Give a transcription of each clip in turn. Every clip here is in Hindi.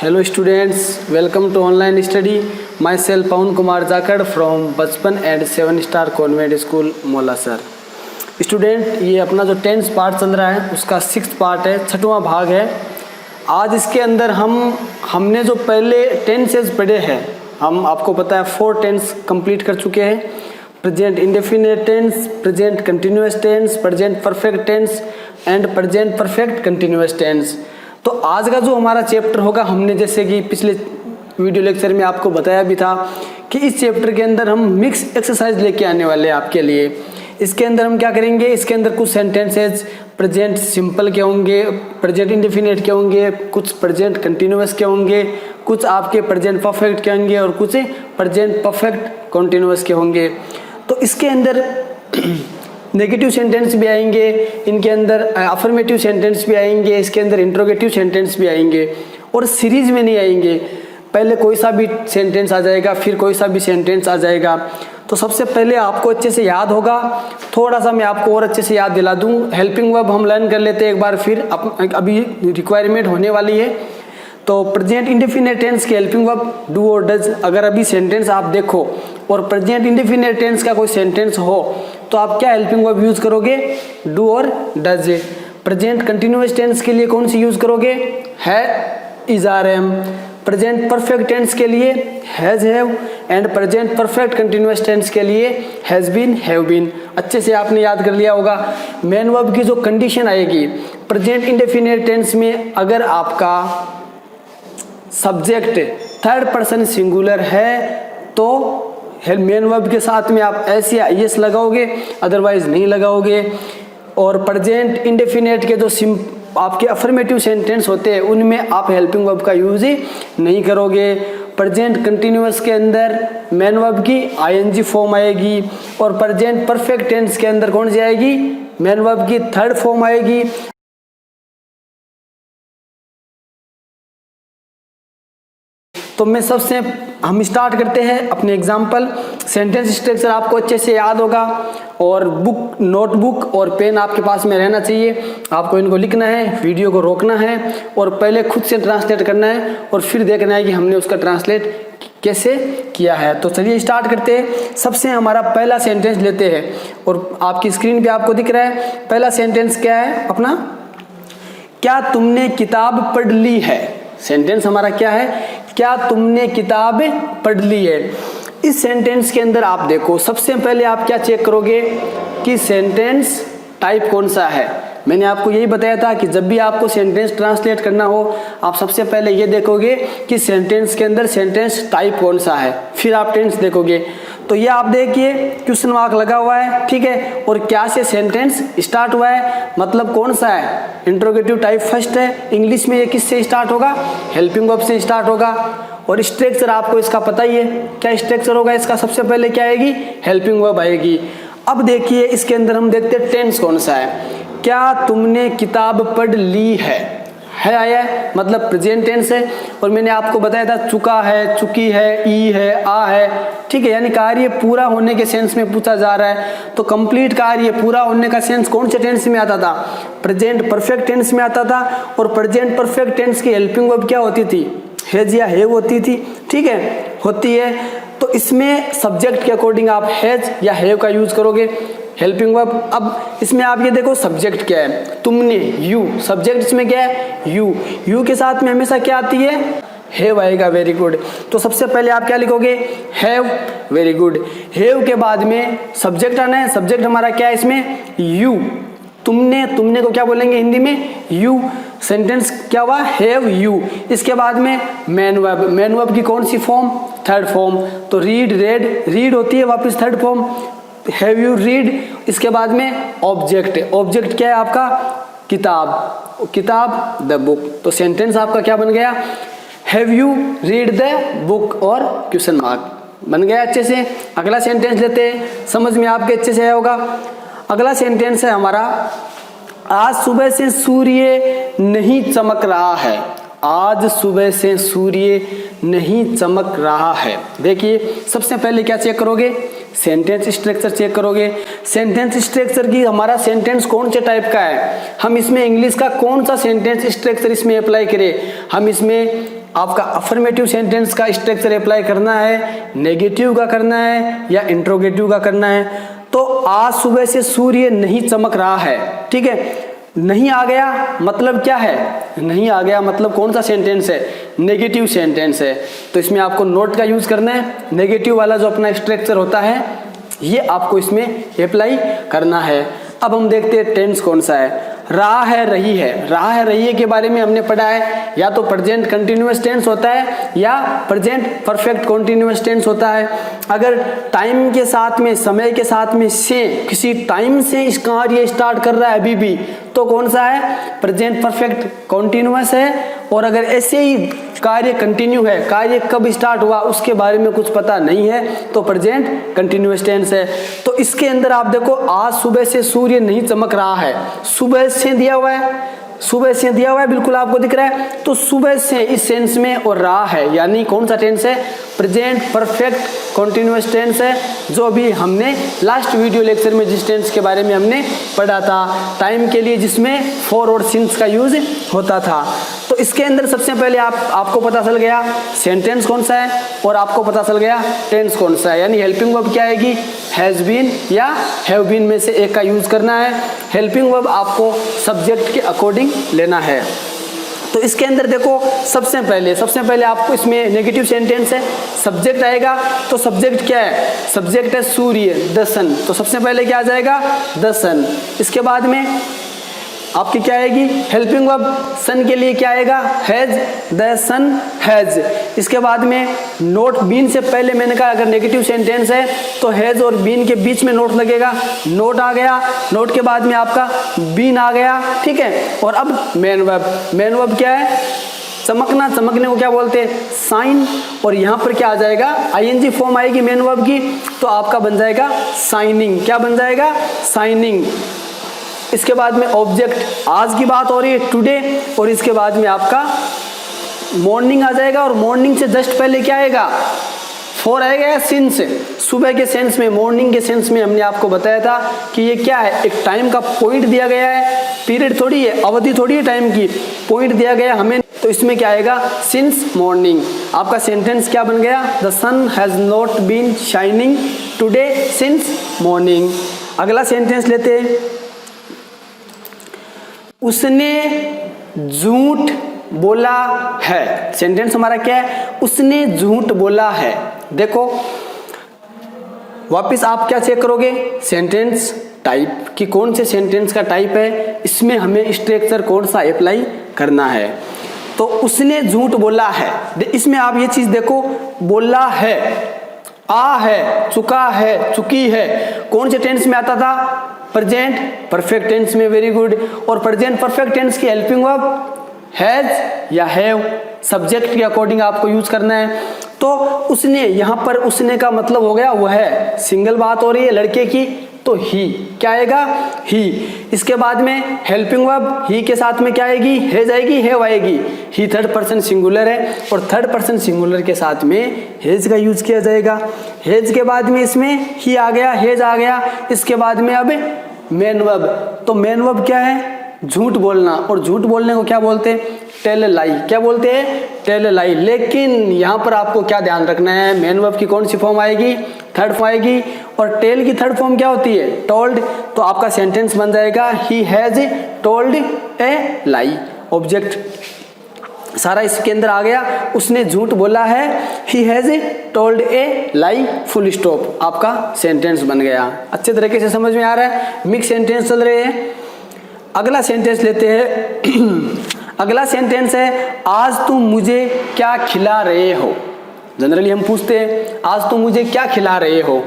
Hello students, welcome to online study. Myself Pawan Kumar Jakad from बचपन एंड 7 स्टार कॉन्वेंट स्कूल मोला सर। स्टूडेंट, ये अपना जो 10th पार्ट चल रहा है उसका 6th पार्ट है, 6वां भाग है। आज इसके अंदर हमने जो पहले टेंसेस पढ़े हैं, हम आपको पता है 4 टेंस कंप्लीट कर चुके हैं। Present indefinite tense, present continuous tense, present perfect tense and present perfect continuous tense. तो आज का जो हमारा चैप्टर होगा, हमने जैसे कि पिछले वीडियो लेक्चर में आपको बताया भी था कि इस चैप्टर के अंदर हम मिक्स एक्सरसाइज लेके आने वाले हैं आपके लिए। इसके अंदर हम क्या करेंगे, इसके अंदर कुछ सेंटेंसेज प्रेजेंट सिंपल के होंगे, प्रेजेंट इंडेफिनिट के होंगे, कुछ प्रेजेंट कंटिन्यूअस के होंगे, कुछ आपके प्रेजेंट परफेक्ट के होंगे और कुछ प्रेजेंट परफेक्ट कंटिन्यूअस के होंगे। तो इसके अंदर नेगेटिव सेंटेंस भी आएंगे, इनके अंदर अफर्मेटिव सेंटेंस भी आएंगे, इसके अंदर इंट्रोगेटिव सेंटेंस भी आएंगे और सीरीज में नहीं आएंगे। पहले कोई सा भी सेंटेंस आ जाएगा, फिर कोई सा भी सेंटेंस आ जाएगा। तो सबसे पहले आपको अच्छे से याद होगा, थोड़ा सा मैं आपको और अच्छे से याद दिला दूं। हेल्पिंग वर्ब हम लर्न कर लेते हैं एक बार, फिर अभी रिक्वायरमेंट होने वाली है। तो प्रेजेंट इंडेफिनिट टेंस की हेल्पिंग वर्ब डू और डज। अगर अभी सेंटेंस आप देखो और प्रेजेंट इंडेफिनिट टेंस का कोई सेंटेंस हो तो आप क्या हेल्पिंग वर्ब यूज करोगे, डू और डज। प्रेजेंट कंटिन्यूअस टेंस के लिए कौन सी यूज करोगे, है, is, are, am. Present perfect tense के लिए has, have and present perfect continuous tense के लिए हैज बीन, हैव बीन। अच्छे से आपने याद कर लिया होगा। मेन वर्ब की जो कंडीशन आएगी प्रेजेंट इंडेफिनिट टेंस में, अगर आपका सब्जेक्ट थर्ड पर्सन सिंगुलर है तो मेन वर्ब के साथ में आप एस या यस लगाओगे, अदरवाइज नहीं लगाओगे। और प्रेजेंट इंडेफिनिट के जो आपके अफर्मेटिव सेंटेंस होते हैं उनमें आप हेल्पिंग वर्ब का यूज ही नहीं करोगे। प्रेजेंट कंटिन्यूअस के अंदर मेन वर्ब की आईएनजी फॉर्म आएगी और प्रेजेंट परफेक्ट टेंस के अंदर कौन सी आएगी, मेन वर्ब की थर्ड फॉर्म आएगी। तो मैं सबसे हम स्टार्ट करते हैं अपने एग्जाम्पल। सेंटेंस स्ट्रक्चर आपको अच्छे से याद होगा और बुक, नोटबुक और पेन आपके पास में रहना चाहिए। आपको इनको लिखना है, वीडियो को रोकना है और पहले खुद से ट्रांसलेट करना है और फिर देखना है कि हमने उसका ट्रांसलेट कैसे किया है। तो चलिए स्टार्ट करते हैं। सबसे हमारा पहला सेंटेंस लेते हैं और आपकी स्क्रीन पे आपको दिख रहा है। पहला सेंटेंस क्या है अपना, क्या तुमने किताब पढ़ ली है। सेंटेंस हमारा क्या है, क्या तुमने किताब पढ़ ली है। इस सेंटेंस के अंदर आप देखो, सबसे पहले आप क्या चेक करोगे कि सेंटेंस टाइप कौन सा है। मैंने आपको यही बताया था कि जब भी आपको सेंटेंस ट्रांसलेट करना हो आप सबसे पहले ये देखोगे कि सेंटेंस के अंदर सेंटेंस टाइप कौन सा है, फिर आप टेंस देखोगे। तो ये आप देखिए क्वेश्चन मार्क लगा हुआ है, ठीक है, और क्या से सेंटेंस स्टार्ट हुआ है, मतलब कौन सा है, इंट्रोगेटिव टाइप फर्स्ट है। इंग्लिश में ये किससे स्टार्ट होगा, हेल्पिंग वर्ब से स्टार्ट होगा। और स्ट्रक्चर आपको इसका पता ही है, क्या स्ट्रक्चर होगा इसका, सबसे पहले क्या आएगी, हेल्पिंग वर्ब आएगी। अब देखिए इसके अंदर हम देखते हैं टेंस कौन सा है। क्या तुमने किताब पढ़ ली है आया है, मतलब प्रेजेंट टेंस है। और मैंने आपको बताया था चुका है, चुकी है, ई है, आ है, ठीक है, यानी कार्य पूरा होने के सेंस में पूछा जा रहा है। तो कंप्लीट कार्य पूरा होने का सेंस कौन से टेंस में आता था, प्रेजेंट परफेक्ट टेंस में आता था। और प्रेजेंट परफेक्ट टेंस की हेल्पिंग वर्ब क्या होती थी, हैज या हैव होती थी, ठीक है, होती है। तो इसमें सब्जेक्ट के अकॉर्डिंग आप हैज या हैव का यूज करोगे हेल्पिंग वर्ब। अब इसमें आप ये देखो सब्जेक्ट क्या है, तुमने, यू, सब्जेक्ट इसमें क्या है, यू। यू के साथ में हमेशा क्या आती है, हैव आएगा। Very good. तो सबसे पहले आप क्या लिखोगे, हैव, वेरी गुड। हैव के बाद में सब्जेक्ट आना है, सब्जेक्ट हमारा क्या है इसमें, यू। तुमने, तुमने को क्या बोलेंगे हिंदी में, यू। सेंटेंस क्या हुआ, हैव यू। इसके बाद में मेन वर्ब, मेन वर्ब की कौन सी फॉर्म, थर्ड फॉर्म। तो रीड, रेड, रीड होती है वापस third form, have you read. इसके बाद में ऑब्जेक्ट, ऑब्जेक्ट क्या है आपका, किताब, किताब, द बुक। तो सेंटेंस आपका क्या बन गया, have you read the book और क्वेश्चन मार्क बन गया अच्छे से। अगला सेंटेंस लेते हैं, समझ में आपके अच्छे से आया होगा। अगला सेंटेंस है हमारा, आज सुबह से सूर्य नहीं चमक रहा है। आज सुबह से सूर्य नहीं चमक रहा है। देखिए सबसे पहले क्या चेक करोगे, सेंटेंस स्ट्रक्चर चेक करोगे। सेंटेंस स्ट्रक्चर की हमारा सेंटेंस कौन से टाइप का है, हम इसमें इंग्लिश का कौन सा सेंटेंस स्ट्रक्चर इसमें अप्लाई करें। हम इसमें आपका अफर्मेटिव सेंटेंस का स्ट्रक्चर अप्लाई करना है, नेगेटिव का करना है या इंट्रोगेटिव का करना है। तो आज सुबह से सूर्य नहीं चमक रहा है, ठीक है। नहीं आ गया मतलब क्या है, नहीं आ गया मतलब कौन सा सेंटेंस है, नेगेटिव सेंटेंस है। तो इसमें आपको नोट का यूज करना है, नेगेटिव वाला जो अपना स्ट्रक्चर होता है ये आपको इसमें अप्लाई करना है। अब हम देखते हैं टेंस कौन सा है। रहा है, रही है। रहा है, रही है के बारे में हमने पढ़ा है, या तो प्रेजेंट कंटिन्यूअस टेंस होता है या प्रेजेंट परफेक्ट कंटिन्यूअस टेंस होता है। अगर टाइम के साथ में, समय के साथ में से किसी टाइम से इस कार्य स्टार्ट कर रहा है अभी भी, तो कौन सा है, प्रेजेंट परफेक्ट कंटिन्यूअस है। और अगर ऐसे ही कार्य कंटिन्यू है, कार्य कब स्टार्ट हुआ उसके बारे में कुछ पता नहीं है, तो प्रेजेंट कंटिन्यूअस टेंस है। तो इसके अंदर आप देखो, आज सुबह से सूर्य नहीं चमक रहा है, सुबह से दिया हुआ है, सुबह से दिया हुआ है, बिल्कुल आपको दिख रहा है। तो सुबह से इस सेंस में और रहा है, यानी कौन सा टेंस है, प्रेजेंट परफेक्ट कंटिन्यूअस टेंस है, जो भी हमने लास्ट वीडियो लेक्चर में जिस टेंस के बारे में हमने पढ़ा था, टाइम के लिए जिसमें फॉर और सिंस का यूज होता था। तो इसके अंदर सबसे पहले आपको पता चल गया सेंटेंस कौन सा है और आपको पता चल गया टेंस कौन सा है। यानी हेल्पिंग वर्ब क्या आएगी, हैज बीन या हैव बीन में से एक का यूज करना है। हेल्पिंग वर्ब आपको सब्जेक्ट के अकॉर्डिंग लेना है। तो इसके अंदर देखो, सबसे पहले आपको इसमें नेगेटिव सेंटेंस है, सब्जेक्ट आएगा। तो सब्जेक्ट क्या है, सब्जेक्ट है सूर्य, द सन। तो सबसे पहले क्या आ जाएगा, द सन। इसके बाद में आपकी क्या आएगी, हेल्पिंग वर्ब सन के लिए क्या आएगा, हैज, द सन हैज। इसके बाद में नोट बीन से पहले मैंने कहा अगर नेगेटिव सेंटेंस है तो हैज और बीन के बीच में नोट लगेगा, नोट आ गया। नोट के बाद में आपका बीन आ गया, ठीक है। और अब मेन वर्ब क्या है, चमकना, चमकने को क्या बोलते हैं, साइन। और यहाँ पर क्या आ जाएगा, आईएनजी फॉर्म आएगी मेन वर्ब की, तो आपका बन जाएगा साइनिंग। क्या बन जाएगा, साइनिंग। इसके बाद में ऑब्जेक्ट, आज की बात हो रही है, टुडे। और इसके बाद में आपका मॉर्निंग आ जाएगा, और मॉर्निंग से जस्ट पहले क्या आएगा, फॉर आएगा या सिंस। सुबह के सेंस में, मॉर्निंग के सेंस में हमने आपको बताया था कि ये क्या है, एक टाइम का पॉइंट दिया गया है, पीरियड थोड़ी है, अवधि थोड़ी है टाइम की, पॉइंट दिया गया हमें। तो इसमें क्या आएगा, सिंस मॉर्निंग। आपका सेंटेंस क्या बन गया, the sun has not been shining today since morning. अगला सेंटेंस लेते हैं, उसने झूठ बोला है। सेंटेंस हमारा क्या है, उसने झूठ बोला है। देखो वापस आप क्या चेक करोगे, सेंटेंस टाइप कि कौन से सेंटेंस का टाइप है, इसमें हमें स्ट्रक्चर कौन सा अप्लाई करना है। तो उसने झूठ बोला है, इसमें आप ये चीज देखो, बोला है, आ है, चुका है, चुकी है, कौन से टेंस में आता था, प्रेजेंट परफेक्ट टेंस में। Very good. और प्रेजेंट परफेक्ट टेंस की हेल्पिंग वर्ब हैज या हैव, सब्जेक्ट के अकॉर्डिंग आपको यूज करना है। तो उसने, यहाँ पर उसने का मतलब हो गया वह, सिंगल बात हो रही है लड़के की, तो ही क्या आएगा, ही। इसके बाद में हेल्पिंग वर्ब ही के साथ में क्या आएगी, हैज आएगी, हैव आएगी। ही थर्ड पर्सन सिंगुलर है, और थर्ड पर्सन सिंगुलर के साथ में हैज का यूज किया जाएगा। हैज के बाद में इसमें ही आ गया, हैज आ गया। इसके बाद में अब मेन वर्ब, तो मेन वर्ब क्या है, झूठ बोलना। और झूठ बोलने को क्या बोलते हैं, टेल लाई। क्या बोलते हैं, टेल लाई। लेकिन यहाँ पर आपको क्या ध्यान रखना है, मेन वर्ब की कौन सी फॉर्म आएगी, थर्ड फॉर्म आएगी, और टेल की थर्ड फॉर्म क्या होती है, टोल्ड। तो आपका सेंटेंस बन जाएगा, he has told A lie. Object सारा इसके अंदर आ गया, उसने झूठ बोला है, he has told A lie, full stop. आपका सेंटेंस बन गया। अच्छे तरीके से समझ में आ रहा है, मिक्स सेंटेंस चल रहे हैं। अगला सेंटेंस लेते हैं। अगला सेंटेंस है, आज तुम मुझे क्या खिला रहे हो। जनरली हम पूछते हैं आज तुम मुझे क्या खिला रहे हो,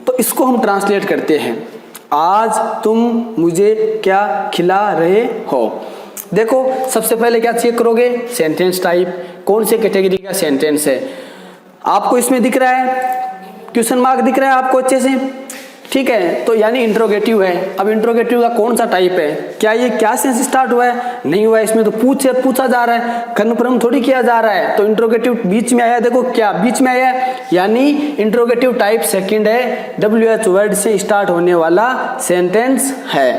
तो इसको हम ट्रांसलेट करते हैं, आज तुम मुझे क्या खिला रहे हो। देखो सबसे पहले क्या चेक करोगे, सेंटेंस टाइप, कौन से कैटेगरी का सेंटेंस है। आपको इसमें दिख रहा है, क्वेश्चन मार्क दिख रहा है आपको अच्छे से, ठीक है। तो यानी इंट्रोगेटिव है। अब इंट्रोगेटिव का कौन सा टाइप है, क्या ये क्या से स्टार्ट हुआ है, नहीं हुआ है, इसमें तो पूछा जा रहा है, कन्फर्म थोड़ी किया जा रहा है। तो इंट्रोगेटिव बीच में आया, देखो क्या बीच में आया, यानी इंट्रोगेटिव टाइप सेकंड है, WH वर्ड से स्टार्ट होने वाला सेंटेंस है,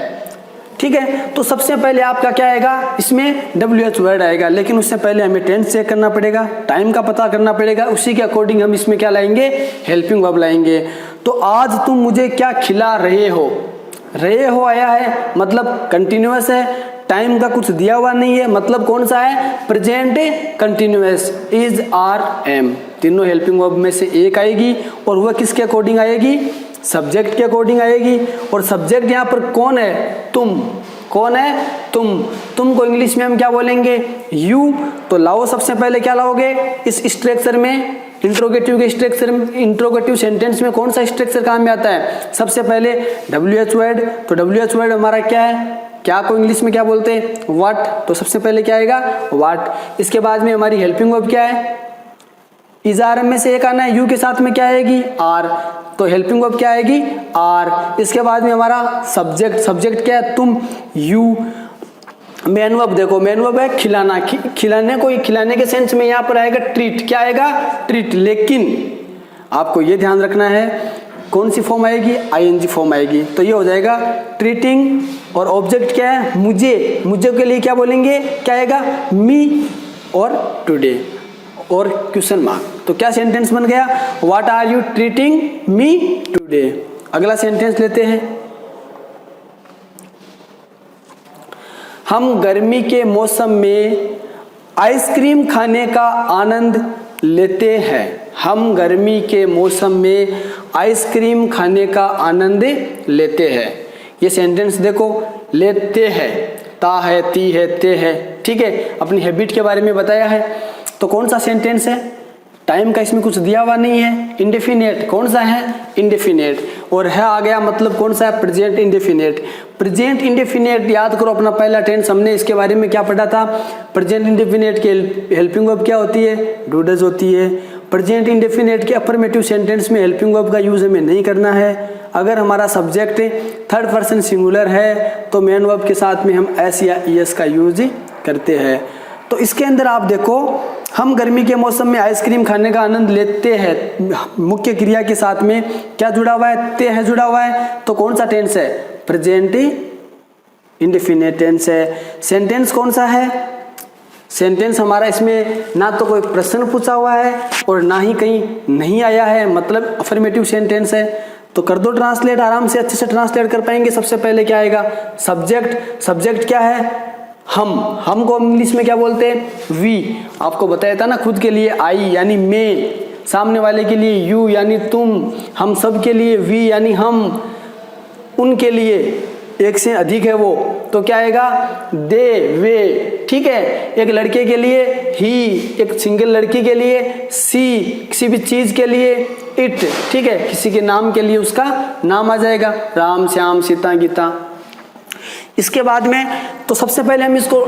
ठीक है। तो सबसे पहले आपका क्या आएगा, इसमें WH वर्ड आएगा, लेकिन उससे पहले हमें टेंस चेक करना पड़ेगा, टाइम का पता करना पड़ेगा, उसी के अकॉर्डिंग हम इसमें क्या लाएंगे, हेल्पिंग वर्ब लाएंगे। तो आज तुम मुझे क्या खिला रहे हो आया है, मतलब कंटिन्यूअस है, टाइम का कुछ दिया हुआ नहीं है, मतलब कौन सा है, present continuous, is, are, am, तीनों हेल्पिंग वर्ब में से एक आएगी, और वह किसके अकॉर्डिंग आएगी, सब्जेक्ट के अकॉर्डिंग आएगी। और सब्जेक्ट यहाँ पर कौन है, तुम, कौन है, तुम को इंग्लिश में हम क्या बोलेंगे, यू। तो लाओ, सबसे पहले क्या लाओगे, इस स्ट्रक्चर में, इंट्रोगेटिव के स्ट्रक्चर में, इंट्रोगेटिव सेंटेंस में कौन सा स्ट्रक्चर काम में आता है, सबसे पहले WH वर्ड। तो WH वर्ड हमारा क्या है, क्या को इंग्लिश में क्या बोलते हैं, व्हाट। तो सबसे पहले क्या आएगा, व्हाट। इसके बाद में हमारी हेल्पिंग वर्ब क्या है, इज, आर, एम में से एक आना है, यू के साथ में क्या आएगी, आर। तो हेल्पिंग वर्ब क्या आएगी, आर। इसके बाद में हमारा सब्जेक्ट क्या है, तुम, यू। मेन वर्ब देखो, मेन वर्ब है खिलाना, खिलाने को, खिलाने के सेंस में यहाँ पर आएगा ट्रीट, क्या आएगा, ट्रीट। लेकिन आपको ये ध्यान रखना है कौन सी फॉर्म आएगी, ING फॉर्म आएगी। तो ये हो जाएगा ट्रीटिंग, और ऑब्जेक्ट क्या है, मुझे के लिए क्या बोलेंगे, क्या आएगा, मी और टुडे और क्वेश्चन मार्क। तो क्या सेंटेंस बन गया, what are you treating me today. अगला सेंटेंस लेते हैं, हम गर्मी के मौसम में आइसक्रीम खाने का आनंद लेते हैं। हम गर्मी के मौसम में आइसक्रीम खाने का आनंद लेते हैं। ये सेंटेंस देखो, लेते हैं, ता है, ती है, ते है, ठीक है, अपनी हैबिट के बारे में बताया है। तो कौन सा सेंटेंस है, टाइम का इसमें कुछ दिया हुआ नहीं है, इंडेफिनेट, कौन सा है, इंडेफिनेट। और है आ गया, मतलब कौन सा है, प्रेजेंट इंडेफिनेट। प्रेजेंट इंडेफिनेट याद करो, अपना पहला टेंस हमने इसके बारे में क्या पढ़ा था, प्रेजेंट इंडेफिनेट की हेल्पिंग वर्ब क्या होती है, डू डज होती है। प्रेजेंट इंडेफिनेट के अफर्मेटिव सेंटेंस में हेल्पिंग वर्ब का यूज हमें नहीं करना है। अगर हमारा सब्जेक्ट थर्ड पर्सन सिंगुलर है तो मेन वर्ब के साथ में हम एस या ईएस का यूज करते हैं। तो इसके अंदर आप देखो, हम गर्मी के मौसम में आइसक्रीम खाने का आनंद लेते हैं, मुख्य क्रिया के साथ में क्या जुड़ा हुआ है, ते है जुड़ा हुआ है। तो कौन सा टेंस है, प्रेजेंट इंडेफिनिट टेंस है। सेंटेंस कौन सा है, सेंटेंस हमारा इसमें ना तो कोई प्रश्न पूछा हुआ है और ना ही कहीं नहीं आया है, मतलब अफर्मेटिव सेंटेंस है। तो कर दो ट्रांसलेट, आराम से अच्छे से ट्रांसलेट कर पाएंगे। सबसे पहले क्या आएगा, सब्जेक्ट क्या है, हम को इंग्लिश में क्या बोलते हैं, वी। आपको बताया था ना खुद के लिए आई यानी मैं, सामने वाले के लिए यू यानी तुम, हम सब के लिए वी यानी हम, उनके लिए एक से अधिक है वो तो क्या आएगा, दे, वे, ठीक है। एक लड़के के लिए ही, एक सिंगल लड़की के लिए सी, किसी भी चीज के लिए इट, ठीक है, किसी के नाम के लिए उसका नाम आ जाएगा, राम, श्याम, सीता, गीता। इसके बाद में तो सबसे पहले हम इसको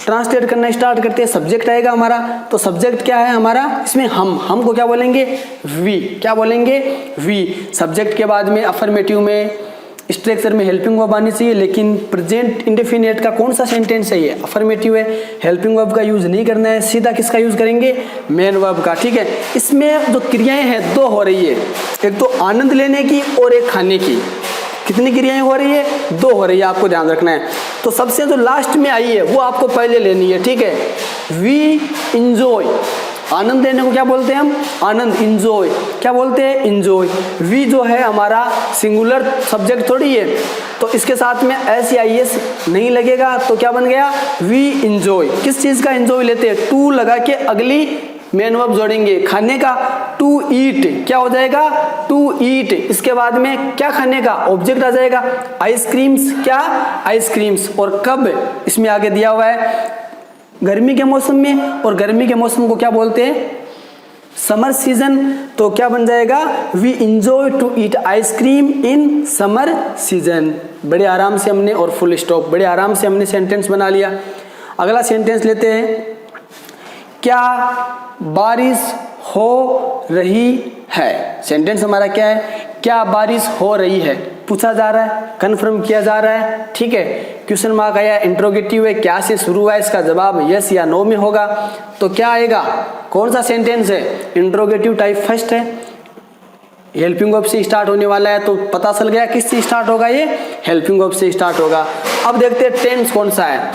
ट्रांसलेट करना स्टार्ट करते हैं। सब्जेक्ट आएगा हमारा, तो सब्जेक्ट क्या है हमारा, इसमें हम को क्या बोलेंगे, वी, क्या बोलेंगे, वी। सब्जेक्ट के बाद में अफर्मेटिव में स्ट्रक्चर में हेल्पिंग वर्ब आनी चाहिए, लेकिन प्रेजेंट इंडेफिनिट का कौन सा सेंटेंस है, ये अफर्मेटिव है, हेल्पिंग वर्ब का यूज नहीं करना है, सीधा किसका यूज करेंगे, मेन वर्ब का, ठीक है। इसमें जो क्रियाएं हैं दो हो रही है, एक तो आनंद लेने की और एक खाने की। कितनी क्रियाएं हो रही है, दो हो रही है, आपको ध्यान रखना है। तो सबसे जो लास्ट में आई है वो आपको पहले लेनी है, ठीक है। वी इंजॉय, आनंद लेने को क्या बोलते हैं हम, आनंद, इंजॉय क्या बोलते हैं, इंजॉय। वी जो है हमारा सिंगुलर सब्जेक्ट थोड़ी है, तो इसके साथ में एस या एस नहीं लगेगा, तो क्या बन गया, वी इंजॉय। किस चीज का इंजॉय लेते हैं, टू लगा के अगली मेन वर्ब जोड़ेंगे, खाने का, टू ईट, क्या हो जाएगा, टू ईट। इसके बाद में क्या खाने का, ऑब्जेक्ट आ जाएगा, आइसक्रीम्स, क्या, आइसक्रीम्स। और कब, इसमें आगे दिया हुआ है गर्मी के मौसम में, और गर्मी के मौसम को क्या बोलते हैं, समर सीजन। तो क्या बन जाएगा, we enjoy to eat ice cream in summer season. बड़े आराम से हमने, और फुल स्टॉप, बड़े आराम से हमने सेंटेंस बना लिया। अगला सेंटेंस लेते हैं, क्या बारिश हो रही है। सेंटेंस हमारा क्या है, क्या बारिश हो रही है, पूछा जा रहा है, कंफर्म किया जा रहा है, ठीक है। क्वेश्चन मार्क आया, इंट्रोगेटिव है, क्या से शुरू हुआ है, इसका जवाब यस या नो में होगा। तो क्या आएगा, कौन सा सेंटेंस है, इंट्रोगेटिव टाइप फर्स्ट है, हेल्पिंग वर्ब से स्टार्ट होने वाला है, तो पता चल गया किस से स्टार्ट होगा, ये हेल्पिंग वर्ब से स्टार्ट होगा। अब देखते हैं टेंस कौन सा है।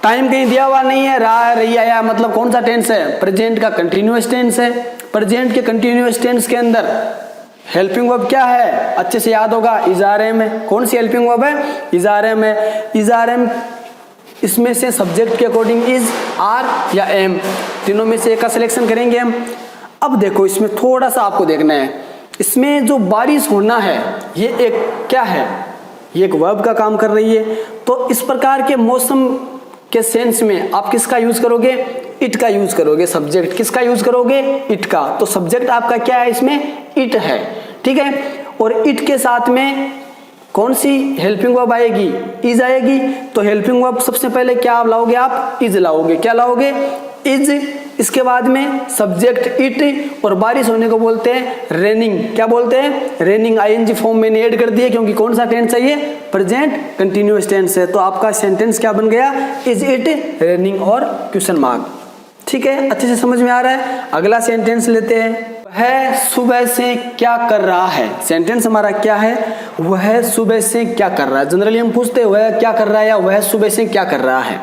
टाइम कहीं दिया हुआ नहीं है, रहा रही आया, मतलब कौन सा टेंस है, प्रेजेंट का कंटिन्यूअस टेंस है। प्रेजेंट के कंटिन्यूअस टेंस के अंदर हेल्पिंग वर्ब क्या है, अच्छे से याद होगा, इज आर एम है। कौन सी हेल्पिंग वर्ब है, इज आर एम है। इज आर एम, इसमें से सब्जेक्ट के अकॉर्डिंग इज, आर या एम, तीनों में से एक का सिलेक्शन करेंगे हम। अब देखो इसमें थोड़ा सा आपको देखना है, इसमें जो बारिश होना है ये एक क्या है, ये एक वर्ब का काम कर रही है। तो इस प्रकार के मौसम के सेंस में आप किसका यूज करोगे, इट का यूज करोगे। सब्जेक्ट किसका यूज करोगे, इट का। तो सब्जेक्ट आपका क्या है इसमें, इट है, ठीक है। और इट के साथ में कौन सी हेल्पिंग वर्ब आएगी, इज आएगी। तो हेल्पिंग वर्ब सबसे पहले क्या लाओगे आप, इज लाओगे। क्या लाओगे, इज। इसके बाद में सब्जेक्ट इट, और बारिश होने को बोलते हैं रेनिंग। क्या बोलते हैं, रेनिंग। आईएनजी फॉर्म मैंने ऐड कर दिया क्योंकि कौन सा टेंस है ये, प्रेजेंट कंटिन्यूअस टेंस है। तो आपका सेंटेंस क्या बन गया, इज इट रेनिंग और क्वेश्चन मार्क। ठीक है, अच्छे से समझ में आ रहा है। अगला सेंटेंस लेते हैं, वह सुबह से क्या कर रहा है। सेंटेंस हमारा क्या है, वह सुबह से क्या कर रहा है। जनरली हम पूछते हैं वह क्या कर रहा है या वह सुबह से क्या कर रहा है।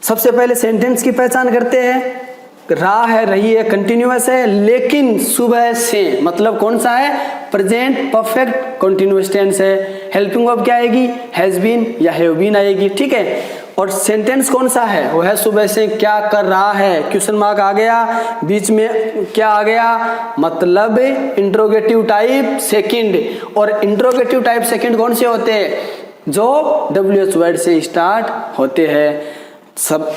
सबसे पहले सेंटेंस की पहचान करते हैं। रहा है, रही है, कंटिन्यूअस है, लेकिन सुबह से मतलब कौन सा है, प्रेजेंट परफेक्ट कंटिन्यूअस टेंस है। हेल्पिंग वर्ब क्या आएगी, हैज बीन या हैव बीन आएगी, ठीक है। और सेंटेंस कौन सा है, वह सुबह से क्या कर रहा है, क्वेश्चन मार्क आ गया, बीच में क्या आ गया, मतलब इंट्रोगेटिव टाइप सेकंड। और इंट्रोगेटिव टाइप सेकंड कौन से होते हैं, जो WH वर्ड से स्टार्ट होते हैं। सब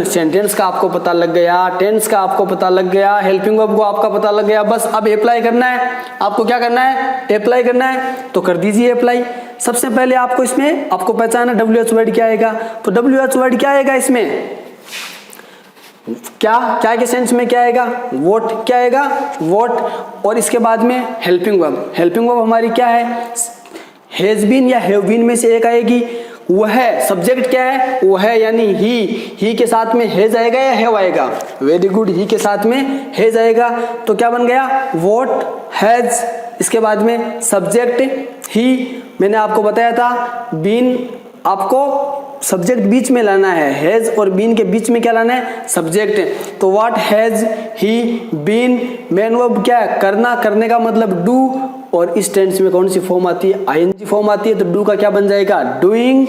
सेंटेंस का आपको पता लग गया, टेंस का आपको पता लग गया, हेल्पिंग वर्ब को आपका पता लग गया। बस अब अप्लाई करना है, आपको क्या करना है, अप्लाई करना है। तो कर दीजिए अप्लाई। सबसे पहले आपको इसमें आपको पहचाना WH वर्ड क्या आएगा। तो WH वर्ड क्या आएगा इसमें, क्या क्या के सेंस में क्या आएगा, वोट क्या आएगा, वोट। और इसके बाद में हेल्पिंग वर्ब। हेल्पिंग वर्ब हमारी क्या है, हैज बीन या हैव बीन में से एक आएगी। वह सब्जेक्ट क्या है, वह यानी ही के साथ में हैज आएगा या हैव आएगा, वेरी गुड, ही के साथ में हैज आएगा। तो क्या बन गया, वोट हैज। इसके बाद में सब्जेक्ट ही, मैंने आपको बताया था बीन, आपको सब्जेक्ट बीच में लाना है, हैज और बीन के बीच में क्या लाना है, सब्जेक्ट। तो what has he been. Main verb क्या है, करना, करने का मतलब डू। और इस टेंस में कौन सी फॉर्म आती है, आईएनजी फॉर्म आती है। तो डू का क्या बन जाएगा, डूइंग।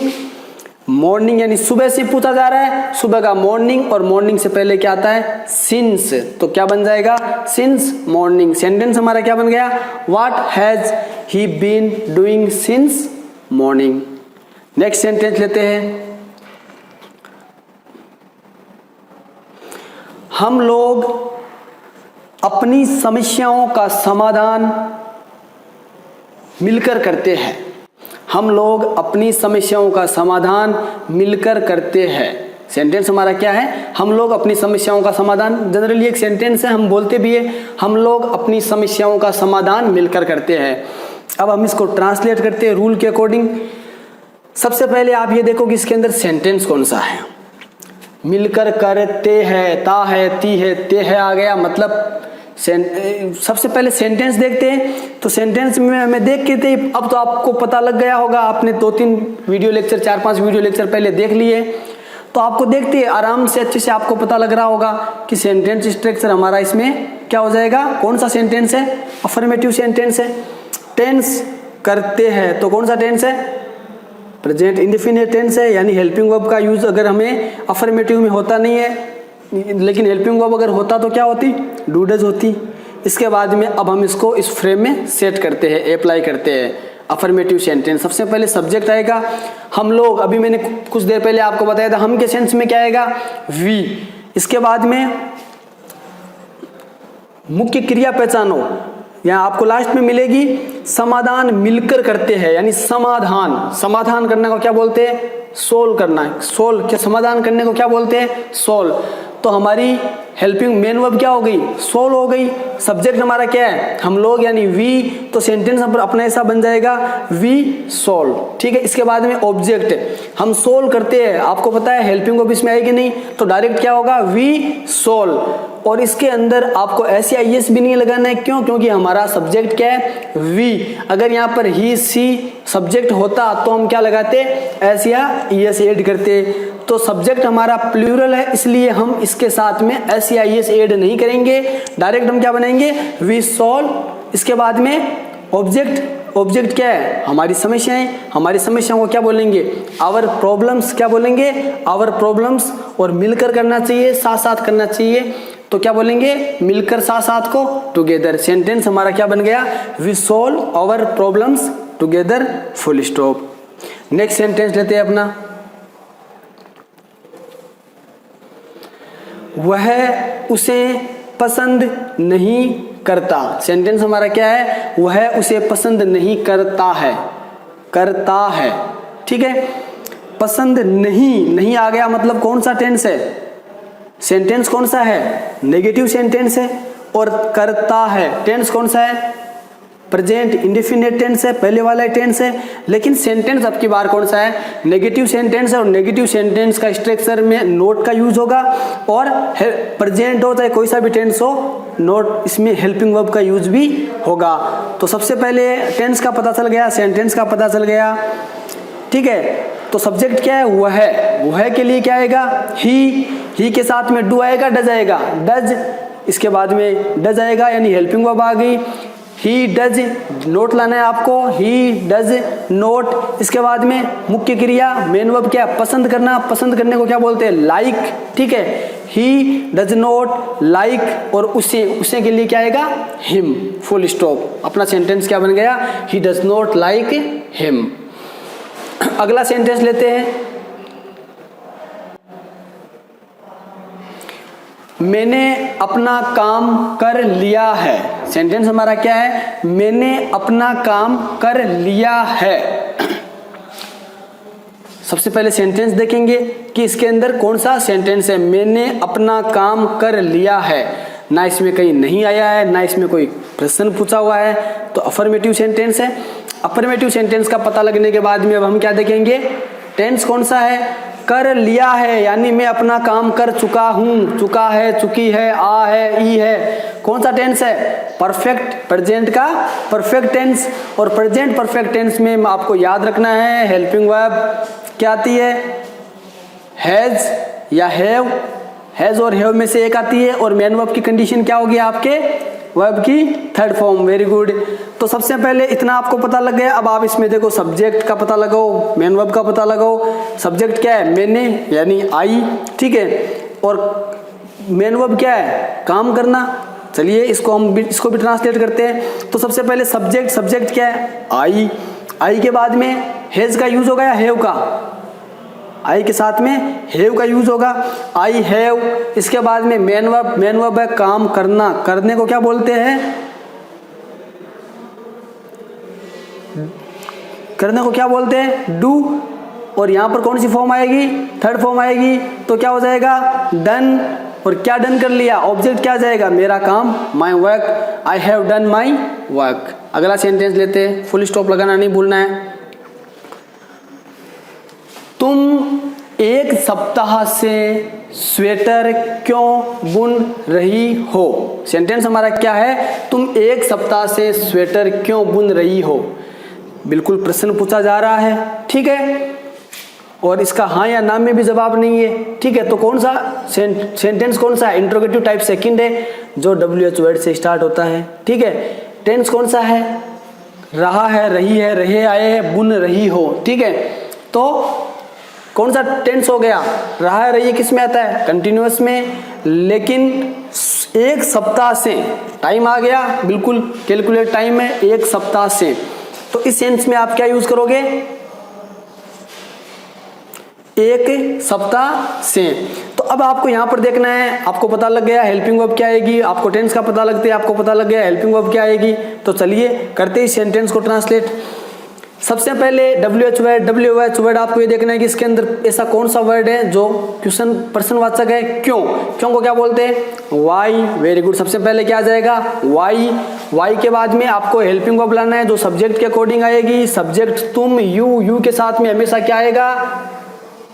मॉर्निंग यानी सुबह से पूछा जा रहा है, सुबह का मॉर्निंग, और मॉर्निंग से पहले क्या आता है, सिंस। तो क्या बन जाएगा, सिंस मॉर्निंग। सेंटेंस हमारा क्या बन गया, what has he been doing since morning. Next sentence लेते हैं, हम लोग अपनी समस्याओं का समाधान मिलकर करते हैं। हम लोग अपनी समस्याओं का समाधान मिलकर करते हैं। सेंटेंस हमारा क्या है, हम लोग अपनी समस्याओं का समाधान। जनरली एक सेंटेंस है, हम बोलते भी है, हम लोग अपनी समस्याओं का समाधान मिलकर करते हैं। अब हम इसको ट्रांसलेट करते हैं रूल के अकॉर्डिंग। सबसे पहले आप ये देखो कि इसके अंदर सेंटेंस कौन सा है, मिलकर करते हैं, ता है, ती है, ते है आ गया। मतलब सबसे पहले सेंटेंस देखते हैं। तो सेंटेंस में हमें देख के थे, अब तो आपको पता लग गया होगा, आपने 2-3 वीडियो लेक्चर, 4-5 वीडियो लेक्चर पहले देख लिए। तो आपको देखते हैं आराम से अच्छे से आपको पता लग रहा होगा कि सेंटेंस स्ट्रक्चर हमारा इसमें क्या हो जाएगा। कौन सा सेंटेंस है, अफर्मेटिव सेंटेंस है। टेंस करते हैं, तो कौन सा टेंस है, प्रेजेंट इंडेफिनिट टेंस है। यानी हेल्पिंग वर्ब का यूज अगर हमें अफर्मेटिव में होता नहीं है, लेकिन हेल्पिंग वर्ब अगर होता तो क्या होती, डू डज होती। इसके बाद में अब हम इसको इस फ्रेम में सेट करते हैं, अप्लाई करते हैं। अफर्मेटिव सेंटेंस, सबसे पहले सब्जेक्ट आएगा, हम लोग। अभी मैंने कुछ देर पहले आपको बताया था, हम के सेंस में क्या आएगा, वी। इसके बाद में मुख्य क्रिया पहचानो, यहाँ आपको लास्ट में मिलेगी, समाधान मिलकर करते हैं। यानी समाधान, समाधान करने को क्या बोलते हैं, सोल्व करना। सोल्व क्या, समाधान करने को क्या बोलते हैं, सोल्व। तो हमारी हेल्पिंग मेन वर्ब क्या हो गई, सोल हो गई। सब्जेक्ट हमारा क्या है, हम लोग यानी वी, तो सेंटेंस अपना ऐसा बन जाएगा वी सोल। ठीक है, इसके बाद में ऑब्जेक्ट हम सोल करते हैं, आपको पता है हेल्पिंग वर्ब इसमें आएगी नहीं, तो डायरेक्ट क्या होगा वी सोल। और इसके अंदर आपको ऐसे आईएस भी नहीं लगाना है, क्यों, क्योंकि हमारा सब्जेक्ट क्या है वी। अगर यहाँ पर ही सी सब्जेक्ट होता तो हम क्या लगाते, एस या ईएस ऐड करते। तो सब्जेक्ट हमारा प्लूरल है, इसलिए हम इसके साथ में एस या ईएस ऐड नहीं करेंगे, डायरेक्ट हम क्या बनाएंगे वी सोल। इसके बाद में ऑब्जेक्ट, ऑब्जेक्ट क्या है हमारी समस्याएं, हमारी समस्याओं को क्या बोलेंगे आवर प्रॉब्लम्स, क्या बोलेंगे आवर प्रॉब्लम्स। और मिलकर करना चाहिए, साथ साथ करना चाहिए, तो क्या बोलेंगे मिलकर साथ साथ को टुगेदर। सेंटेंस हमारा क्या बन गया, we solve our problems together, full stop. Next sentence लेते हैं अपना, वह उसे पसंद नहीं करता। सेंटेंस हमारा क्या है, वह उसे पसंद नहीं करता है, करता है। ठीक है, पसंद नहीं, नहीं आ गया मतलब कौन सा टेंस है, सेंटेंस कौन सा है, नेगेटिव सेंटेंस है। और करता है टेंस कौन सा है, प्रेजेंट इंडेफिनिट टेंस है, पहले वाला टेंस है। लेकिन सेंटेंस अब की बार कौन सा है, नेगेटिव सेंटेंस है। और नेगेटिव सेंटेंस का स्ट्रक्चर में नोट का यूज होगा, और प्रेजेंट हो चाहे कोई सा भी टेंस हो, नोट इसमें हेल्पिंग वर्ब का यूज भी होगा। तो सबसे पहले टेंस का पता चल गया, सेंटेंस का पता चल गया। ठीक है, तो सब्जेक्ट क्या है, वह है, वह के लिए क्या आएगा ही के साथ में डू आएगा, डज आएगा, डज, इसके बाद में डज आएगा यानी हेल्पिंग वर्ब आ गई। ही डज, नोट लाना है आपको, ही डज नोट। इसके बाद में मुख्य क्रिया मेन वर्ब क्या है, पसंद करना, पसंद करने को क्या बोलते हैं लाइक। ठीक है, ही डज नोट लाइक, और उसे के लिए क्या आएगा हिम, फुल स्टॉप। अपना सेंटेंस क्या बन गया, he does not like him. अगला सेंटेंस लेते हैं, मैंने अपना काम कर लिया है। सेंटेंस हमारा क्या है, मैंने अपना काम कर लिया है। सबसे पहले सेंटेंस देखेंगे कि इसके अंदर कौन सा सेंटेंस है, मैंने अपना काम कर लिया है। ना इसमें कहीं नहीं आया है, ना इसमें कोई प्रश्न पूछा हुआ है, तो अफर्मेटिव सेंटेंस है। अफर्मेटिव सेंटेंस का पता लगने के बाद में अब हम क्या देखेंगे, टेंस कौन सा है, कर लिया है यानी मैं अपना काम कर चुका हूं, चुका है, चुकी है, आ है, ई है। कौन सा टेंस है, परफेक्ट, प्रेजेंट का परफेक्ट टेंस। और प्रेजेंट परफेक्ट टेंस में आपको याद रखना है हेल्पिंग वर्ब क्या आती है, हैज या हैव, हैज और हैव में से एक आती है। और मेन वर्ब की कंडीशन क्या होगी आपके वर्ब की थर्ड फॉर्म। वेरी गुड, तो सबसे पहले इतना आपको पता लग गया। अब आप इसमें देखो सब्जेक्ट का पता लगाओ, मेन वर्ब का पता लगाओ। सब्जेक्ट क्या है, मैंने यानी आई। ठीक है, और मेन वर्ब क्या है, काम करना। चलिए इसको भी ट्रांसलेट करते हैं। तो सबसे पहले सब्जेक्ट क्या है, आई। आई के बाद में हैज का यूज होगा या हैव का, आई के साथ में हैव का यूज होगा, आई हैव। इसके बाद में मेन वर्ब है काम करना, करने को क्या बोलते हैं, करने को क्या बोलते हैं डू। और यहां पर कौन सी फॉर्म आएगी, थर्ड फॉर्म आएगी, तो क्या हो जाएगा डन। और क्या डन कर लिया, ऑब्जेक्ट क्या जाएगा, मेरा काम, my work, I have done my work. अगला सेंटेंस लेते हैं, फुल स्टॉप लगाना नहीं भूलना है। तुम एक सप्ताह से स्वेटर क्यों बुन रही हो। सेंटेंस हमारा क्या है, तुम एक सप्ताह से स्वेटर क्यों बुन रही हो। बिल्कुल प्रश्न पूछा जा रहा है, ठीक है, और इसका हाँ या ना में भी जवाब नहीं है। ठीक है, तो कौन सा सेंटेंस कौन सा है, इंट्रोगेटिव टाइप सेकंड है जो WH वर्ड से स्टार्ट होता है। ठीक है, टेंस कौन सा है, रहा है, रही है, रहे, आए है, बुन रही हो। ठीक है, तो कौन सा टेंस हो गया, रहा है, रही है किस में आता है, कंटिन्यूअस में। लेकिन एक सप्ताह से टाइम आ गया, बिल्कुल कैलकुलेट टाइम है, एक सप्ताह से। तो इस सेंस में आप क्या यूज करोगे, एक सप्ताह से। तो अब आपको यहां पर देखना है, आपको पता लग गया हेल्पिंग वर्ब क्या आएगी, आपको टेंस का पता लगता है, आपको पता लग गया हेल्पिंग वर्ब क्या आएगी। तो चलिए करते ही सेंटेंस को ट्रांसलेट। सबसे पहले WH वर्ड आपको ये देखना है कि इसके अंदर ऐसा कौन सा वर्ड है जो क्वेश्चन प्रश्नवाचक है। क्यों को क्या बोलते हैं? वाई। Very good. सबसे पहले क्या आ जाएगा? वाई के बाद में आपको हेल्पिंग वर्ब लाना है जो सब्जेक्ट के अकॉर्डिंग आएगी। सब्जेक्ट तुम, यू के साथ में हमेशा क्या आएगा?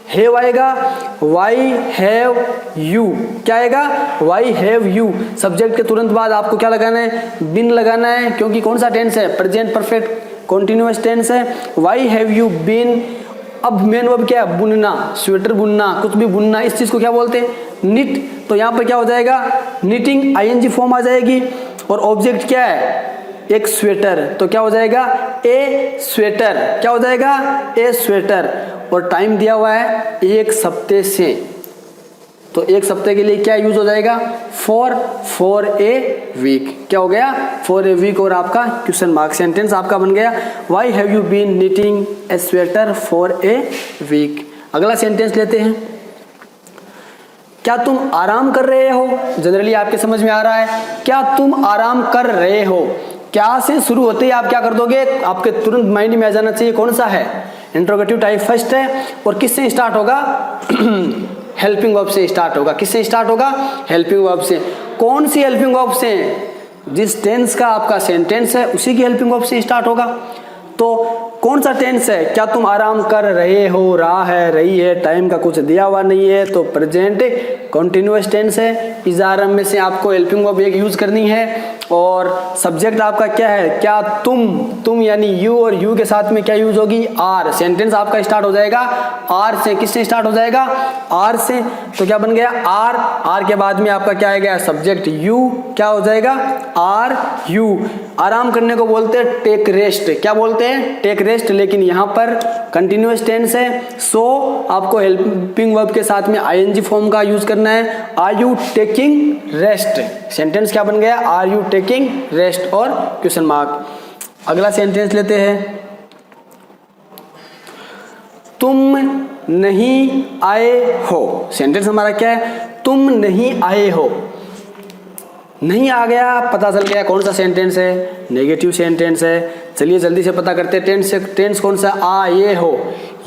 हैव आएगा। वाई हैव यू, क्या आएगा? Y have you. सब्जेक्ट के तुरंत बाद आपको क्या लगाना है? बिन लगाना है, क्योंकि कौन सा टेंस है? प्रेजेंट परफेक्ट कॉन्टिन्यूअस टेंस है। Why have you been. अब मेन वर्ब क्या है? बुनना, स्वेटर बुनना, कुछ भी बुनना, इस चीज को क्या बोलते हैं? निट। तो यहाँ पर क्या हो जाएगा? निटिंग, आईएनजी फॉर्म आ जाएगी। और ऑब्जेक्ट क्या है? एक स्वेटर। तो क्या हो जाएगा? ए स्वेटर। क्या हो जाएगा? ए स्वेटर। और टाइम दिया हुआ है 1 हफ्ते से, तो 1 हफ्ते के लिए क्या यूज हो जाएगा? For a week. क्या हो गया? For a week. और आपका क्वेश्चन मार्क। सेंटेंस आपका बन गया why have you been knitting a sweater for a week. अगला सेंटेंस लेते हैं। क्या तुम आराम कर रहे हो? जनरली आपके समझ में आ रहा है, क्या तुम आराम कर रहे हो? क्या से शुरू होते ही आप क्या कर दोगे? आपके तुरंत माइंड में आ जाना चाहिए कौन सा है? इंट्रोगेटिव टाइप फर्स्ट है। और किससे स्टार्ट होगा? हेल्पिंग वर्ब से स्टार्ट होगा। किससे स्टार्ट होगा? हेल्पिंग वर्ब से। कौन सी हेल्पिंग वर्ब से? जिस टेंस का आपका सेंटेंस है उसी की हेल्पिंग वर्ब से स्टार्ट होगा। तो कौन सा टेंस है? क्या तुम आराम कर रहे हो, रहा है, रही है, टाइम का कुछ दिया हुआ नहीं है, तो प्रेजेंट कॉन्टिन्यूअस टेंस है। इस आरएम में से आपको हेल्पिंग वर्ब एक यूज करनी है। और सब्जेक्ट आपका क्या है? क्या तुम यानी यू, और यू के साथ में क्या यूज होगी? आर। सेंटेंस आपका स्टार्ट हो जाएगा आर से। किससे स्टार्ट हो जाएगा? आर से। तो क्या बन गया? आर के बाद में आपका क्या आएगा? Subject you. क्या हो जाएगा? Are you. आराम करने को बोलते हैं टेक रेस्ट। क्या बोलते हैं? Take rest. लेकिन यहाँ पर कंटिन्यूअस टेंस है, सो आपको हेल्पिंग वर्ब के साथ में आईएनजी फॉर्म का यूज करना है। Are you taking rest. Sentence क्या बन गया? आर यू टेकिंग रेस्ट और क्वेश्चन मार्क। अगला सेंटेंस लेते हैं। तुम नहीं आए हो। सेंटेंस हमारा क्या है? तुम नहीं आए हो। नहीं आ गया, पता चल गया कौन सा सेंटेंस है? नेगेटिव सेंटेंस है। चलिए जल्दी से पता करते हैं टेंस कौन सा? ये हो।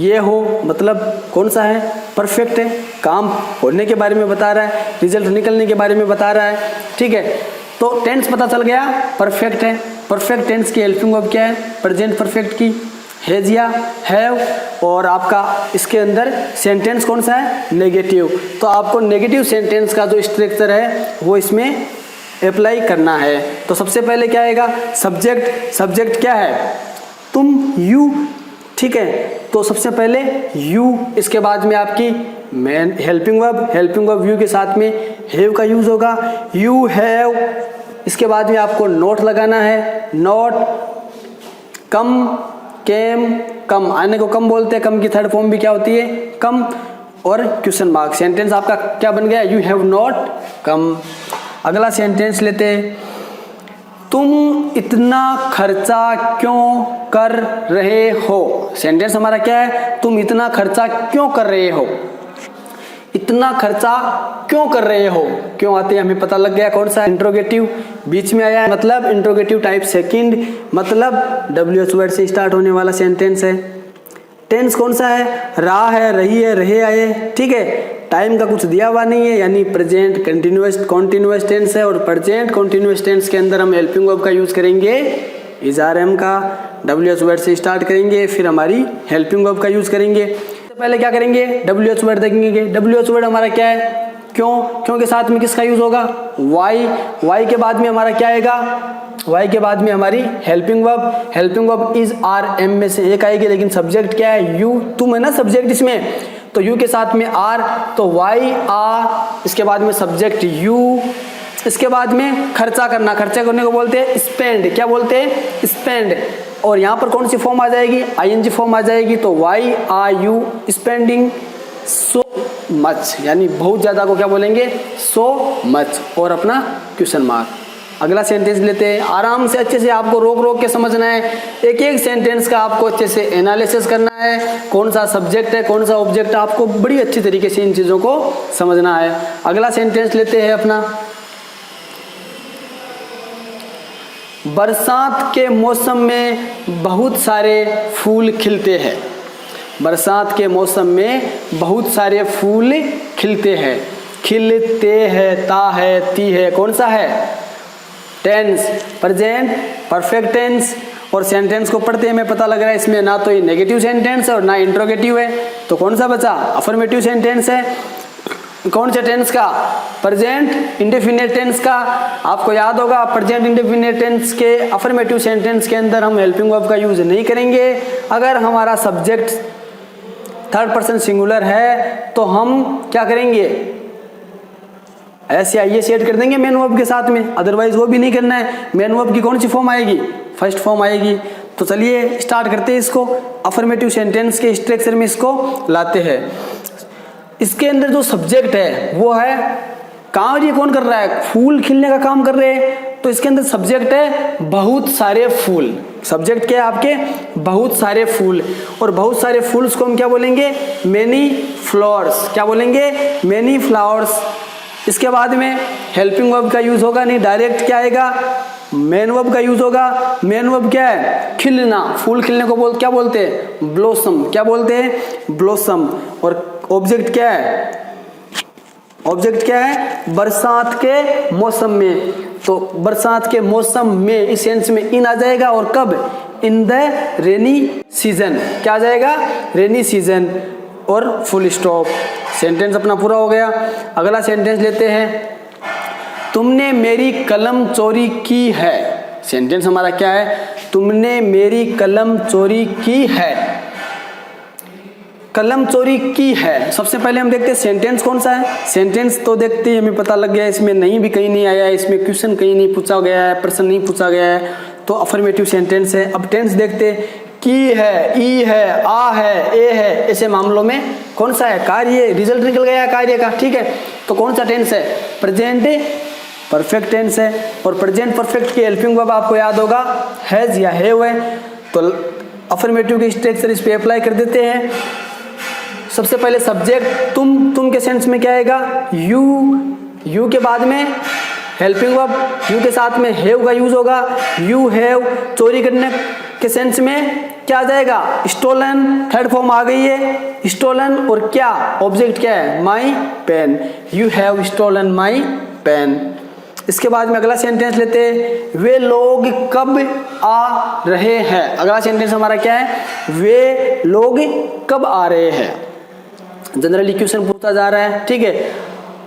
ये हो मतलब कौन सा है? परफेक्ट है। काम होने के बारे में बता रहा है, रिजल्ट निकलने के बारे में बता रहा है। ठीक है, तो टेंस पता चल गया, परफेक्ट है। परफेक्ट टेंस की हेल्पिंग वर्ब क्या है? प्रेजेंट परफेक्ट की हैज या हैव। और आपका इसके अंदर सेंटेंस कौन सा है? नेगेटिव। तो आपको नेगेटिव सेंटेंस का जो स्ट्रक्चर है वो इसमें अप्लाई करना है। तो सबसे पहले क्या आएगा? सब्जेक्ट क्या है? तुम, यू। ठीक है, तो सबसे पहले यू। इसके बाद में आपकी मेन हेल्पिंग वर्ब यू के साथ में हैव का यूज होगा। You have. इसके बाद में आपको नोट लगाना है। नोट। कम, केम, कम। आने को कम बोलते हैं। कम की थर्ड फॉर्म भी क्या होती है? कम। और क्वेश्चन मार्क। सेंटेंस आपका क्या बन गया? You have not come. अगला सेंटेंस लेते हैं। तुम इतना खर्चा क्यों कर रहे हो? सेंटेंस हमारा क्या है? तुम इतना खर्चा क्यों कर रहे हो। इतना खर्चा क्यों कर रहे हो? क्यों आते हैं हमें पता लग गया कौन सा? इंट्रोगेटिव बीच में आया है, मतलब इंट्रोगेटिव टाइप सेकंड, मतलब WH वर्ड से स्टार्ट होने वाला सेंटेंस है। टेंस कौन सा है? रहा है, रही है, रहे आए। ठीक है, टाइम का कुछ दिया हुआ नहीं है, यानी प्रेजेंट कॉन्टिन्यूअस टेंस है। और प्रेजेंट कॉन्टिन्यूअस टेंस के अंदर हम हेल्पिंग वर्ब का यूज करेंगे इज आरएम का। WH वर्ड से स्टार्ट करेंगे, फिर हमारी हेल्पिंग वर्ब का यूज करेंगे। तो पहले क्या करेंगे? WH वर्ड देखेंगे। WH वर्ड हमारा क्या है? क्यों के साथ में किसका यूज होगा? वाई के बाद में हमारा क्या आएगा? वाई के बाद में हमारी हेल्पिंग वर्ब इज आरएम में से एक आएगी, लेकिन सब्जेक्ट क्या है? यू। तुम है ना सब्जेक्ट इसमें, तो यू के साथ में आर, तो वाई आर। इसके बाद में सब्जेक्ट यू। इसके बाद में खर्चा करना, खर्चा करने को बोलते हैं स्पेंड। क्या बोलते हैं? स्पेंड। और यहाँ पर कौन सी फॉर्म आ जाएगी? आईएनजी फॉर्म आ जाएगी। तो why are you spending so much, यानी बहुत ज्यादा को क्या बोलेंगे? So much. और अपना क्वेश्चन मार्क। अगला सेंटेंस लेते हैं। आराम से अच्छे से आपको रोक के समझना है। एक एक सेंटेंस का आपको अच्छे से एनालिसिस करना है। कौन सा सब्जेक्ट है, कौन सा ऑब्जेक्ट, आपको बड़ी अच्छी तरीके से इन चीजों को समझना है। अगला सेंटेंस लेते हैं अपना। बरसात के मौसम में बहुत सारे फूल खिलते हैं। बरसात के मौसम में बहुत सारे फूल खिलते हैं। खिलते है, ता है, ती है, कौन सा है? Tense, present perfect tense. और सेंटेंस को पढ़ते हमें पता लग रहा है इसमें ना तो ये नेगेटिव सेंटेंस है और ना इंट्रोगेटिव है, तो कौन सा बचा? अफर्मेटिव सेंटेंस है। कौन से टेंस का? प्रेजेंट इंडेफिनिट टेंस का। आपको याद होगा प्रेजेंट इंडेफिनिट टेंस के अफर्मेटिव सेंटेंस के अंदर हम हेल्पिंग वर्ब का यूज नहीं करेंगे। अगर हमारा सब्जेक्ट थर्ड पर्सन सिंगुलर है तो हम क्या करेंगे? ऐसे आइए सेट कर देंगे मेन वर्ब के साथ में, अदरवाइज वो भी नहीं करना है। मेन वर्ब की कौन सी फॉर्म आएगी? फर्स्ट फॉर्म आएगी। तो चलिए स्टार्ट करते हैं इसको। अफर्मेटिव सेंटेंस के स्ट्रक्चर में इसको लाते हैं। इसके अंदर जो सब्जेक्ट है वो है, काम ये कौन कर रहा है? फूल खिलने का काम कर रहे हैं। तो इसके अंदर सब्जेक्ट है बहुत सारे फूल। सब्जेक्ट क्या है आपके? बहुत सारे फूल। और बहुत सारे फूल्स को हम क्या बोलेंगे? Many flowers. क्या बोलेंगे? Many flowers. इसके बाद में हेल्पिंग वर्ब का यूज होगा नहीं, डायरेक्ट क्या आएगा? मेन वर्ब का यूज होगा। मेन वर्ब क्या है? खिलना। फूल खिलने को क्या बोलते हैं? ब्लॉसम। क्या बोलते हैं? ब्लॉसम। और ऑब्जेक्ट क्या है? ऑब्जेक्ट क्या है? बरसात के मौसम में। तो बरसात के मौसम में इस सेंस में इन आ जाएगा। और कब? In the rainy season. क्या आ जाएगा? Rainy season. और फुल स्टॉप। सेंटेंस अपना पूरा हो गया। अगला सेंटेंस लेते हैं। तुमने मेरी कलम चोरी की है। सेंटेंस हमारा क्या है? तुमने मेरी कलम चोरी की है। कलम चोरी की है। सबसे पहले हम देखते हैं सेंटेंस कौन सा है। सेंटेंस तो देखते ही हमें पता लग गया है, इसमें नहीं भी कहीं नहीं आया है, इसमें क्वेश्चन कहीं नहीं पूछा गया है, प्रश्न नहीं पूछा गया है, तो अफर्मेटिव सेंटेंस है। अब टेंस देखते, की है, ई है, आ है, ए है, ऐसे मामलों में कौन सा है? कार्य। रिजल्ट निकल गया कार्य का, ठीक है। तो कौन सा टेंस है? प्रेजेंट परफेक्ट टेंस है। और प्रेजेंट परफेक्ट की हेल्पिंग वर्ब आपको याद होगा हैज या हैव है। तो अफर्मेटिव के स्ट्रक्चर इस पे अप्लाई कर देते हैं। सबसे पहले सब्जेक्ट तुम के सेंस में क्या आएगा? यू के बाद में हेल्पिंग वर्ब, यू के साथ में हैव का यूज होगा। You have. चोरी करने के सेंस में क्या आ जाएगा? स्टोलन। थर्ड फॉर्म आ गई है स्टोलन। और क्या? ऑब्जेक्ट क्या है? My pen. You have stolen my pen. इसके बाद में अगला सेंटेंस लेते हैं। वे लोग कब आ रहे हैं। अगला सेंटेंस हमारा क्या है? वे लोग कब आ रहे हैं। जनरली क्वेश्चन पूछा जा रहा है, ठीक है।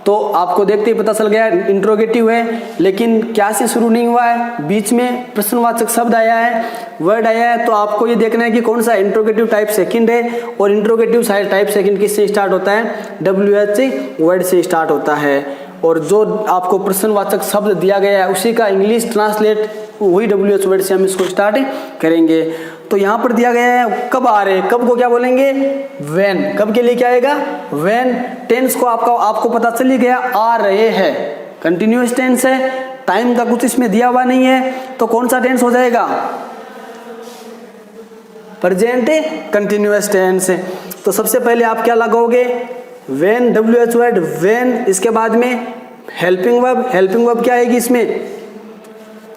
तो आपको देखते ही पता चल गया इंट्रोगेटिव है, लेकिन क्या से शुरू नहीं हुआ है, बीच में प्रश्नवाचक शब्द आया है, वर्ड आया है। तो आपको ये देखना है कि कौन सा इंट्रोगेटिव टाइप सेकंड है। और इंट्रोगेटिव टाइप सेकंड किससे स्टार्ट होता है? WH वर्ड से स्टार्ट होता है। और जो आपको प्रश्नवाचक शब्द दिया गया है उसी का इंग्लिश ट्रांसलेट वही WH वर्ड से हम इसको स्टार्ट करेंगे। तो यहाँ पर दिया गया है कब आ रहे हैं। कब को क्या बोलेंगे? व्हेन। कब के लिए क्या आएगा? व्हेन। टेंस को आपको पता चल ही गया, आ रहे हैं कंटिन्यूअस टेंस है। टाइम का कुछ इसमें दिया हुआ नहीं है, तो कौन सा टेंस हो जाएगा? प्रेजेंट कंटिन्यूअस टेंस है। तो सबसे पहले आप क्या लगाओगे? When, WH word when. इसके बाद में हेल्पिंग वर्ब। हेल्पिंग वर्ब क्या आएगी इसमें?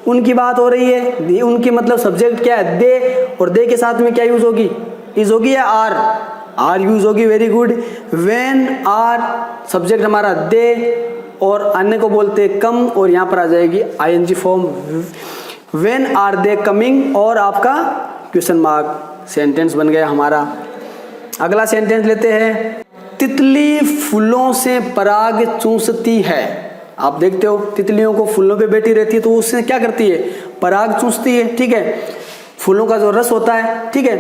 उनकी बात हो रही है, उनकी मतलब सब्जेक्ट क्या है? दे। और दे के साथ में क्या यूज होगी? इज होगी या आर? आर यूज होगी। Very good. When are subject हमारा दे और अन्य को बोलते कम, और यहाँ पर आ जाएगी ING form. When are they coming और आपका क्वेश्चन मार्क। सेंटेंस बन गया हमारा। अगला सेंटेंस लेते हैं। तितली फूलों से पराग चूसती है। आप देखते हो तितलियों को फूलों पे बैठी रहती है तो उससे क्या करती है? पराग चूसती है, ठीक है। फूलों का जो रस होता है, ठीक है।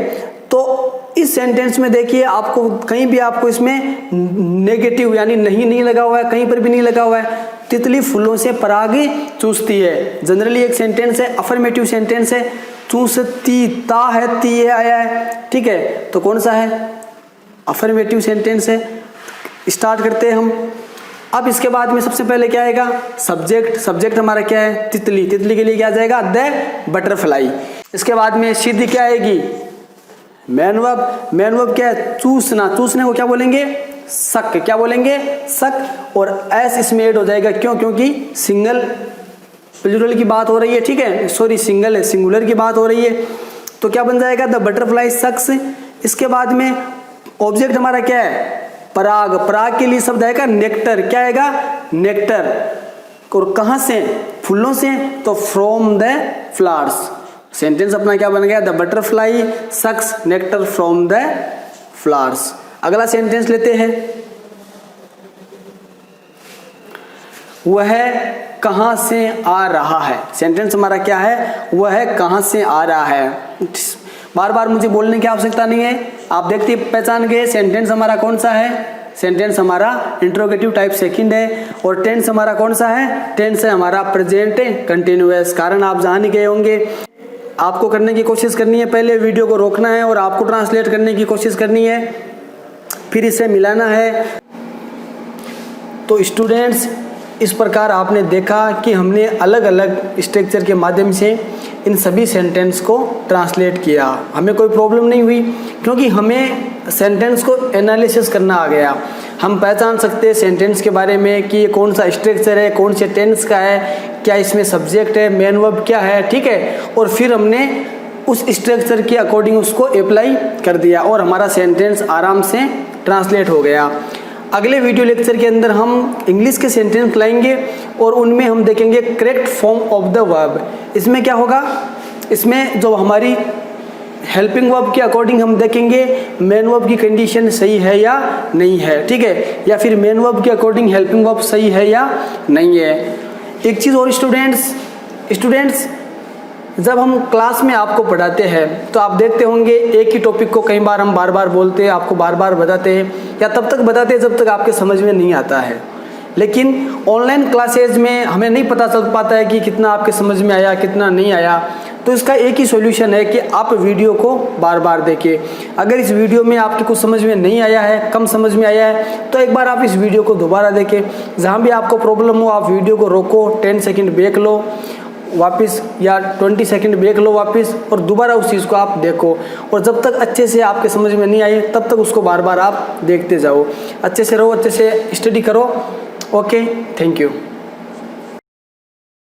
तो इस सेंटेंस में देखिए आपको कहीं भी आपको इसमें नेगेटिव यानी नहीं लगा हुआ है, कहीं पर भी नहीं लगा हुआ है। तितली फूलों से पराग चूसती है। जनरली एक सेंटेंस है, अफर्मेटिव सेंटेंस है। चूसती, ता है, ती आया है, ठीक है। तो कौन सा है? अफर्मेटिव सेंटेंस है। स्टार्ट करते हैं हम। अब इसके बाद में सबसे पहले क्या आएगा? सब्जेक्ट। सब्जेक्ट हमारा क्या है? तितली। तितली के लिए क्या जाएगा? The butterfly. इसके बाद में सिद्ध क्या आएगी? Main verb. मेन वर्ब क्या है? चूसना। चूसने को क्या बोलेंगे? सक। क्या बोलेंगे? सक। और एस इसमें ऐड हो जाएगा। क्यों? क्योंकि सिंगल प्लूरल की बात हो रही है, ठीक है, सॉरी सिंगल है, सिंगुलर की बात हो रही है, तो क्या बन जाएगा, द बटरफ्लाई सक्स। इसके बाद में ऑब्जेक्ट हमारा क्या है, पराग। पराग के लिए शब्द आएगा नेक्टर, क्या आएगा, नेक्टर। और कहाँ से, फूलों से, तो फ्रॉम द फ्लावर्स। सेंटेंस अपना क्या बन गया, the butterfly sucks nectar from the flowers. अगला सेंटेंस लेते हैं, वह कहाँ से आ रहा है। सेंटेंस हमारा क्या है, वह कहाँ से आ रहा है। बार बार मुझे बोलने की आवश्यकता नहीं है, आप देखते पहचान गए सेंटेंस हमारा कौन सा है। सेंटेंस हमारा इंट्रोगेटिव टाइप सेकंड है, और टेंस हमारा कौन सा है, टेंस है हमारा प्रेजेंट कंटिन्यूअस। कारण आप जान गए होंगे, आपको करने की कोशिश करनी है, पहले वीडियो को रोकना है और आपको ट्रांसलेट करने की कोशिश करनी है, फिर इसे मिलाना है। तो स्टूडेंट्स, इस प्रकार आपने देखा कि हमने अलग अलग स्ट्रक्चर के माध्यम से इन सभी सेंटेंस को ट्रांसलेट किया। हमें कोई प्रॉब्लम नहीं हुई, क्योंकि हमें सेंटेंस को एनालिसिस करना आ गया। हम पहचान सकते हैं सेंटेंस के बारे में कि ये कौन सा स्ट्रक्चर है, कौन से टेंस का है, क्या इसमें सब्जेक्ट है, मेन वर्ब क्या है, ठीक है। और फिर हमने उस स्ट्रक्चर के अकॉर्डिंग उसको अप्लाई कर दिया और हमारा सेंटेंस आराम से ट्रांसलेट हो गया। अगले वीडियो लेक्चर के अंदर हम इंग्लिश के सेंटेंस लाएंगे और उनमें हम देखेंगे correct form of the verb. इसमें क्या होगा, इसमें जो हमारी हेल्पिंग वर्ब के अकॉर्डिंग हम देखेंगे मेन वर्ब की कंडीशन सही है या नहीं है, ठीक है, या फिर मेन वर्ब के अकॉर्डिंग हेल्पिंग वर्ब सही है या नहीं है। एक चीज़ और स्टूडेंट्स, जब हम क्लास में आपको पढ़ाते हैं तो आप देखते होंगे एक ही टॉपिक को कई बार हम बार बार बोलते हैं, आपको बार बार बताते हैं, या तब तक बताते हैं जब तक आपके समझ में नहीं आता है। लेकिन ऑनलाइन क्लासेज में हमें नहीं पता चल पाता है कि कितना आपके समझ में आया, कितना नहीं आया। तो इसका एक ही सॉल्यूशन है कि आप वीडियो को बार बार देखें। अगर इस वीडियो में आपके कुछ समझ में नहीं आया है, कम समझ में आया है, तो एक बार आप इस वीडियो को दोबारा देखें। जहाँ भी आपको प्रॉब्लम हो आप वीडियो को रोको, 10 सेकेंड ब्रेक लो वापस, या 20 सेकंड ब्रेक लो वापस, और दोबारा उस चीज़ को आप देखो। और जब तक अच्छे से आपके समझ में नहीं आए तब तक उसको बार बार आप देखते जाओ। अच्छे से रहो, अच्छे से स्टडी करो। Okay, thank you.